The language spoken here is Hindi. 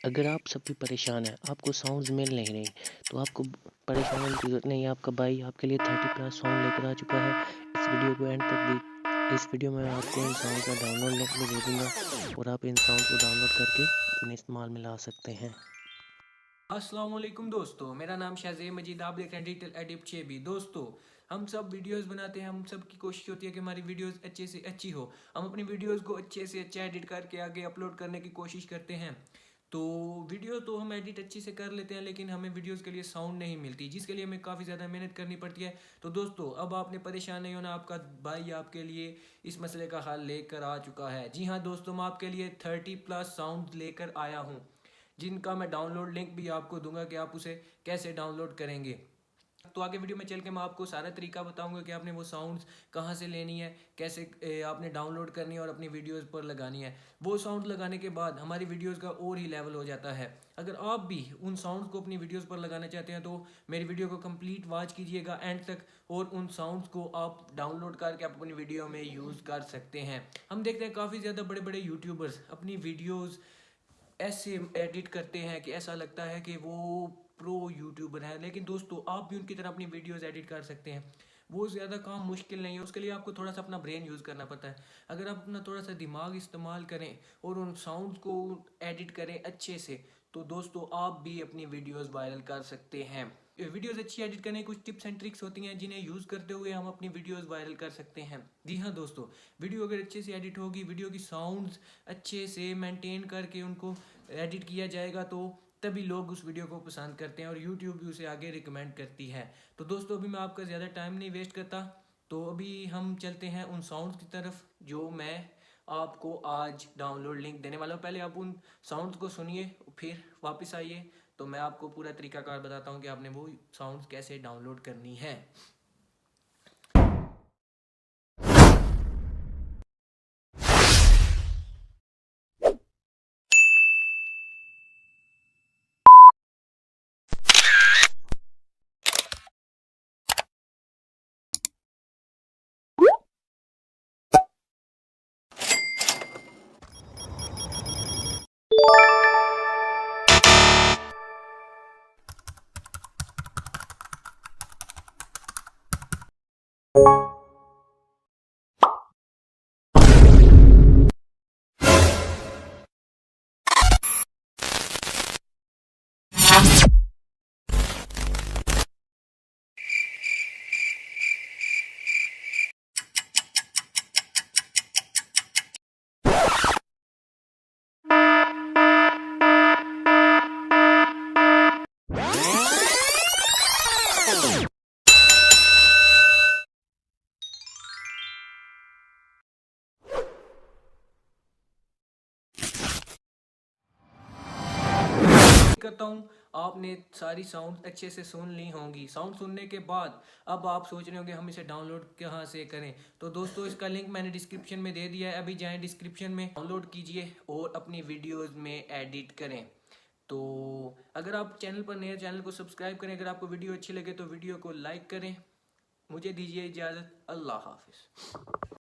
अगर आप सब भी परेशान हैं, आपको साउंड्स मिल नहीं रही, तो आपको परेशान होने की ज़रूरत नहीं है। आपका भाई आपके लिए 30+ साउंड लेकर आ चुका है। इस वीडियो को एंड तक देख। इस वीडियो में आपको इन साउंड का डाउनलोड लिंक भी दे दूँगा और आप इन साउंड को डाउनलोड करके अपने इस्तेमाल में ला सकते हैं। अस्सलाम वालेकुम दोस्तों, मेरा नाम शाहज़ेब मजीद, आप देख रहे हैं डिजिटल एडिप्ट चेबी। दोस्तों, हम सब वीडियोस बनाते हैं, हम सब की कोशिश होती है कि हमारी वीडियोस अच्छे से अच्छी हो। हम अपनी वीडियोस को अच्छे से अच्छा एडिट करके आगे अपलोड करने की कोशिश करते हैं। तो वीडियो तो हम एडिट अच्छे से कर लेते हैं, लेकिन हमें वीडियोस के लिए साउंड नहीं मिलती, जिसके लिए हमें काफ़ी ज़्यादा मेहनत करनी पड़ती है। तो दोस्तों, अब आपने परेशान नहीं होना, आपका भाई आपके लिए इस मसले का हल लेकर आ चुका है। जी हाँ दोस्तों, मैं आपके लिए 30+ साउंड लेकर आया हूँ, जिनका मैं डाउनलोड लिंक भी आपको दूंगा कि आप उसे कैसे डाउनलोड करेंगे। तो आगे वीडियो में चल के मैं आपको सारा तरीका बताऊंगा कि आपने वो साउंड्स कहाँ से लेनी है, कैसे आपने डाउनलोड करनी है और अपनी वीडियोस पर लगानी है। वो साउंड लगाने के बाद हमारी वीडियोस का और ही लेवल हो जाता है। अगर आप भी उन साउंड्स को अपनी वीडियोस पर लगाना चाहते हैं तो मेरी वीडियो को कंप्लीट वॉच कीजिएगा एंड तक, और उन साउंड्स को आप डाउनलोड करके आप अपनी वीडियो में यूज़ कर सकते हैं। हम देखते हैं काफ़ी ज़्यादा बड़े बड़े यूट्यूबर्स अपनी वीडियोज़ ऐसे एडिट करते हैं कि ऐसा लगता है कि वो प्रो यूट्यूबर हैं। लेकिन दोस्तों, आप भी उनकी तरह अपनी वीडियोस एडिट कर सकते हैं। वो ज़्यादा काम मुश्किल नहीं है, उसके लिए आपको थोड़ा सा अपना ब्रेन यूज़ करना पड़ता है। अगर आप अपना थोड़ा सा दिमाग इस्तेमाल करें और उन साउंड्स को एडिट करें अच्छे से, तो दोस्तों आप भी अपनी वीडियोस वायरल कर सकते हैं। वीडियोस अच्छी एडिट करने की कुछ टिप्स एंड ट्रिक्स होती हैं, जिन्हें यूज़ करते हुए हम अपनी वीडियोस वायरल कर सकते हैं। जी हाँ दोस्तों, वीडियो अगर अच्छे से एडिट होगी, वीडियो की साउंड्स अच्छे से मेंटेन करके उनको एडिट किया जाएगा, तो तभी लोग उस वीडियो को पसंद करते हैं और यूट्यूब भी उसे आगे रिकमेंड करती है। तो दोस्तों, अभी मैं आपका ज़्यादा टाइम नहीं वेस्ट करता, तो अभी हम चलते हैं उन साउंड्स की तरफ जो मैं आपको आज डाउनलोड लिंक देने वाला हूँ। पहले आप उन साउंड्स को सुनिए, फिर वापस आइए, तो मैं आपको पूरा तरीकाकार बताता हूँ कि आपने वो साउंड्स कैसे डाउनलोड करनी है। करता हूँ, आपने सारी साउंड अच्छे से सुन ली होंगी। साउंड सुनने के बाद अब आप सोच रहे होंगे हम इसे डाउनलोड कहाँ से करें। तो दोस्तों, इसका लिंक मैंने डिस्क्रिप्शन में दे दिया है, अभी जाएं डिस्क्रिप्शन में, डाउनलोड कीजिए और अपनी वीडियोस में एडिट करें। तो अगर आप चैनल पर नए हैं, चैनल को सब्सक्राइब करें। अगर आपको वीडियो अच्छी लगे तो वीडियो को लाइक करें। मुझे दीजिए इजाज़त। अल्लाह हाफिज़।